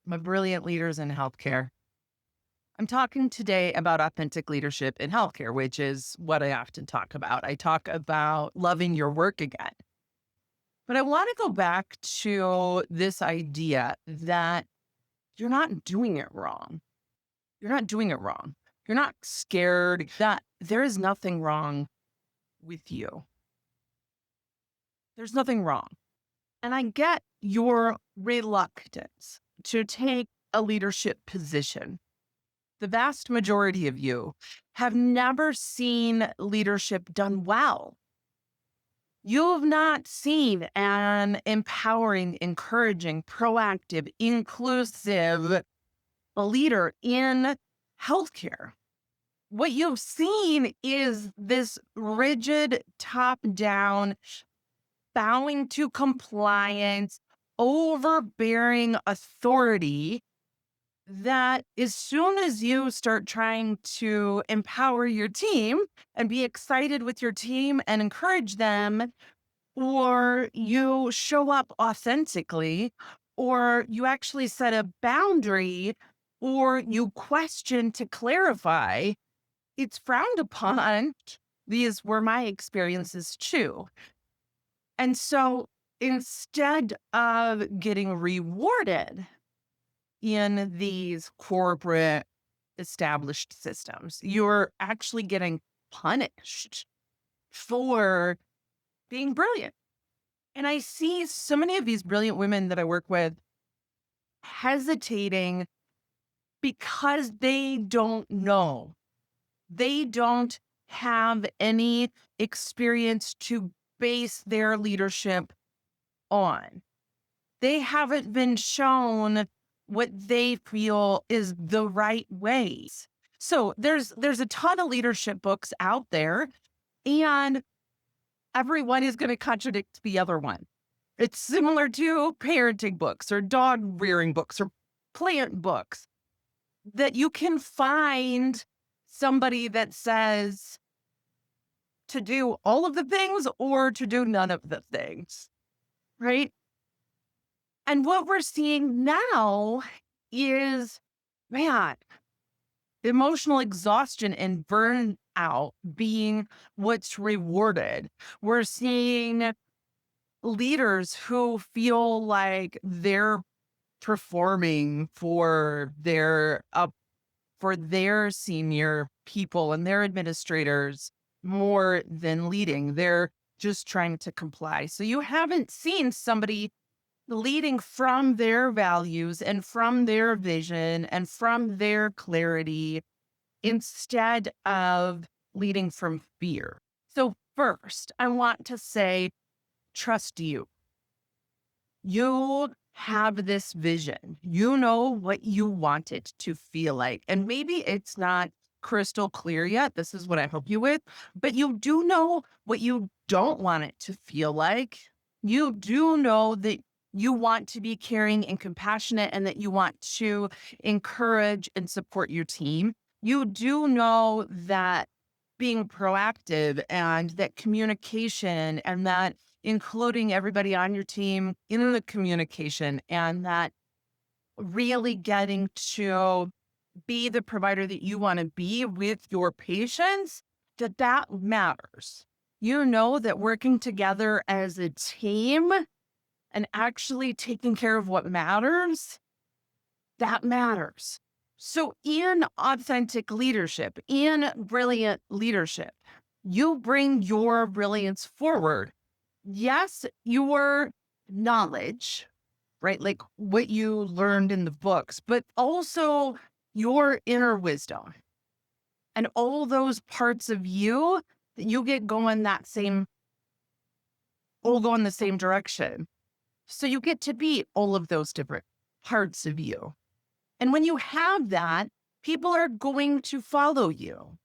my brilliant leaders in healthcare. I'm talking today about authentic leadership in healthcare, which is what I often talk about. I talk about loving your work again. But I want to go back to this idea that you're not doing it wrong. You're not doing it wrong. You're not scared that there is nothing wrong with you. There's nothing wrong. And I get your reluctance to take a leadership position. The vast majority of you have never seen leadership done well. You've not seen an empowering, encouraging, proactive, inclusive leader in healthcare. What you've seen is this rigid, top down, bowing to compliance, overbearing authority that as soon as you start trying to empower your team and be excited with your team and encourage them, or you show up authentically, or you actually set a boundary, or you question to clarify, it's frowned upon. These were my experiences too. And so instead of getting rewarded in these corporate established systems, you're actually getting punished for being brilliant. And I see so many of these brilliant women that I work with hesitating because they don't know. They don't have any experience to base their leadership on. They haven't been shown what they feel is the right ways. So there's a ton of leadership books out there, and everyone is going to contradict the other one. It's similar to parenting books or dog rearing books or plant books, that you can find somebody that says to do all of the things or to do none of the things, right? And what we're seeing now is, man, emotional exhaustion and burnout being what's rewarded. We're seeing leaders who feel like they're performing for their senior people and their administrators more than leading. They're just trying to comply. So you haven't seen somebody leading from their values and from their vision and from their clarity instead of leading from fear. So first, I want to say, trust you. You have this vision. You know what you want it to feel like. And maybe it's not crystal clear yet. This is what I help you with. But you do know what you don't want it to feel like. You do know that you want to be caring and compassionate and that you want to encourage and support your team. You do know that being proactive and that communication and that including everybody on your team in the communication and that really getting to be the provider that you want to be with your patients, that matters. You know that working together as a team and actually taking care of what matters, that matters. So in authentic leadership, in brilliant leadership, you bring your brilliance forward. Yes, your knowledge, right? Like what you learned in the books, but also your inner wisdom and all those parts of you that you get going all go in the same direction. So you get to be all of those different parts of you. And when you have that, people are going to follow you.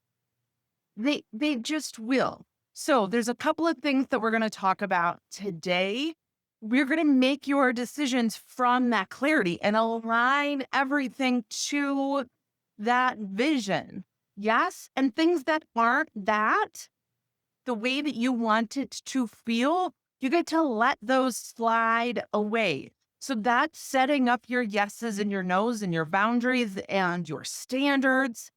They just will. So there's a couple of things that we're going to talk about today. We're going to make your decisions from that clarity and align everything to that vision. Yes. And things that aren't that, the way that you want it to feel, you get to let those slide away. So that's setting up your yeses and your nos and your boundaries and your standards.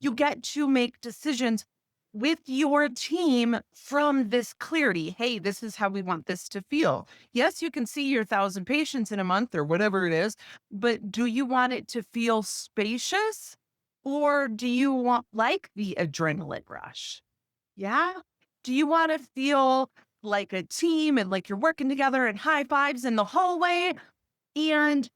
You get to make decisions with your team from this clarity. Hey, this is how we want this to feel. Yes, you can see your 1,000 patients in a month or whatever it is, but do you want it to feel spacious or do you want like the adrenaline rush? Yeah. Do you want to feel like a team and like you're working together and high fives in the hallway? And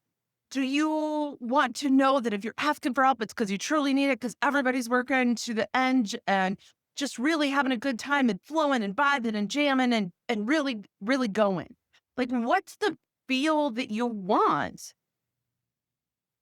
do you want to know that if you're asking for help, it's because you truly need it because everybody's working to the end and just really having a good time and flowing and vibing and jamming and really, really going? Like, what's the feel that you want?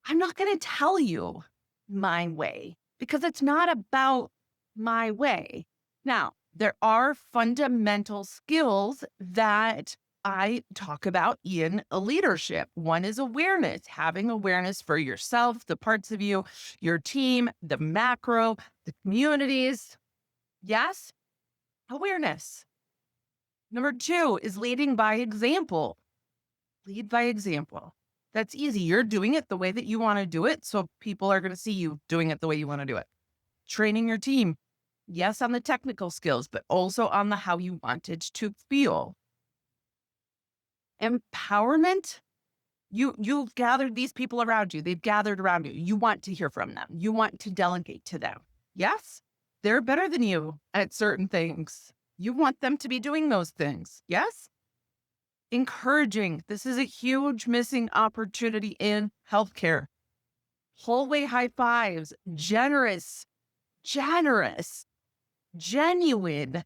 I'm not going to tell you my way because it's not about my way. Now, there are fundamental skills that I talk about in a leadership. One is awareness, having awareness for yourself, the parts of you, your team, the macro, the communities. Yes, awareness. Number two is leading by example. Lead by example. That's easy. You're doing it the way that you want to do it. So people are going to see you doing it the way you want to do it. Training your team. Yes, on the technical skills, but also on the how you want it to feel. Empowerment. You've gathered these people around you. They've gathered around you. You want to hear from them. You want to delegate to them. Yes, they're better than you at certain things. You want them to be doing those things. Yes. Encouraging. This is a huge missing opportunity in healthcare. Hallway high fives, generous, genuine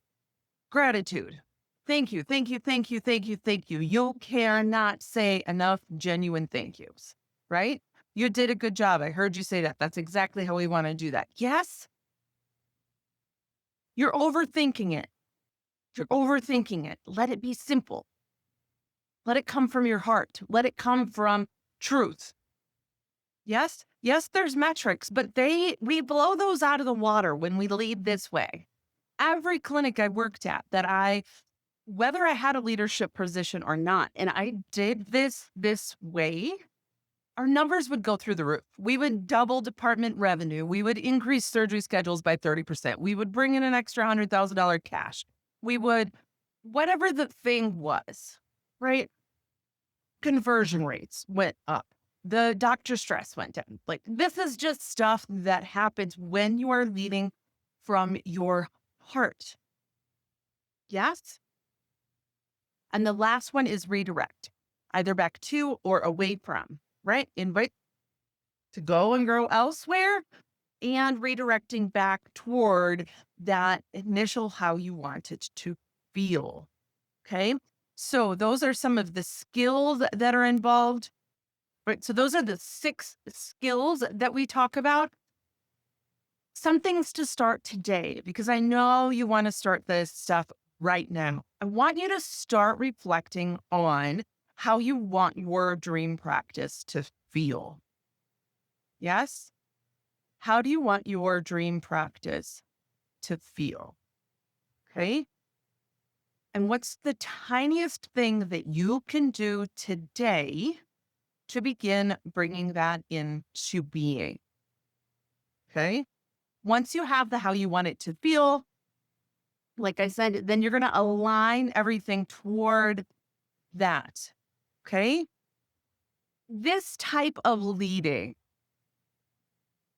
gratitude. Thank you, thank you, thank you, thank you, thank you. You cannot say enough genuine thank yous, right? You did a good job. I heard you say that. That's exactly how we want to do that. Yes, you're overthinking it. You're overthinking it. Let it be simple. Let it come from your heart. Let it come from truth. Yes, yes, there's metrics, but we blow those out of the water when we lead this way. Every clinic I worked at whether I had a leadership position or not, and I did this way, our numbers would go through the roof. We would double department revenue. We would increase surgery schedules by 30%. We would bring in an extra $100,000 cash. We would, whatever the thing was, right? Conversion rates went up. The doctor stress went down. Like, this is just stuff that happens when you are leading from your heart. Yes. And the last one is redirect, either back to or away from, right? Invite to go and grow elsewhere and redirecting back toward that initial how you want it to feel. Okay. So those are some of the skills that are involved. Right. So those are the 6 skills that we talk about. Some things to start today, because I know you want to start this stuff right now. I want you to start reflecting on how you want your dream practice to feel. Yes? How do you want your dream practice to feel? Okay. And what's the tiniest thing that you can do today to begin bringing that into being? Okay. Once you have the how you want it to feel, like I said, then you're going to align everything toward that. Okay. This type of leading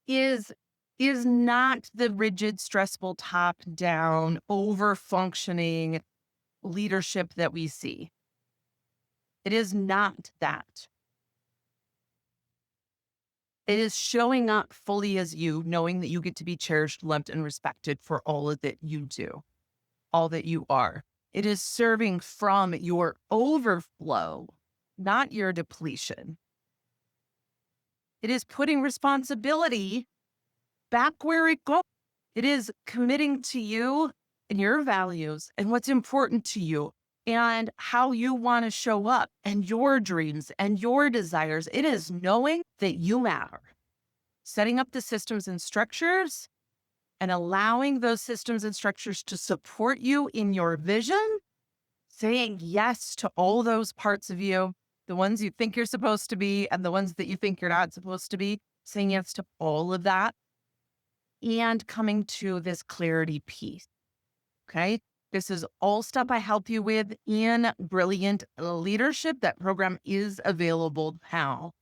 is not the rigid, stressful, top down, over functioning leadership that we see. It is not that. It is showing up fully as you, knowing that you get to be cherished, loved, and respected for all that you do, all that you are. It is serving from your overflow, not your depletion. It is putting responsibility back where it goes. It is committing to you and your values and what's important to you and how you want to show up and your dreams and your desires. It is knowing that you matter, setting up the systems and structures and allowing those systems and structures to support you in your vision, saying yes to all those parts of you the ones you think you're supposed to be, and the ones that you think you're not supposed to be, saying yes to all of that, and coming to this clarity piece. Okay. This is all stuff I help you with in Brilliant Leadership. That program is available now.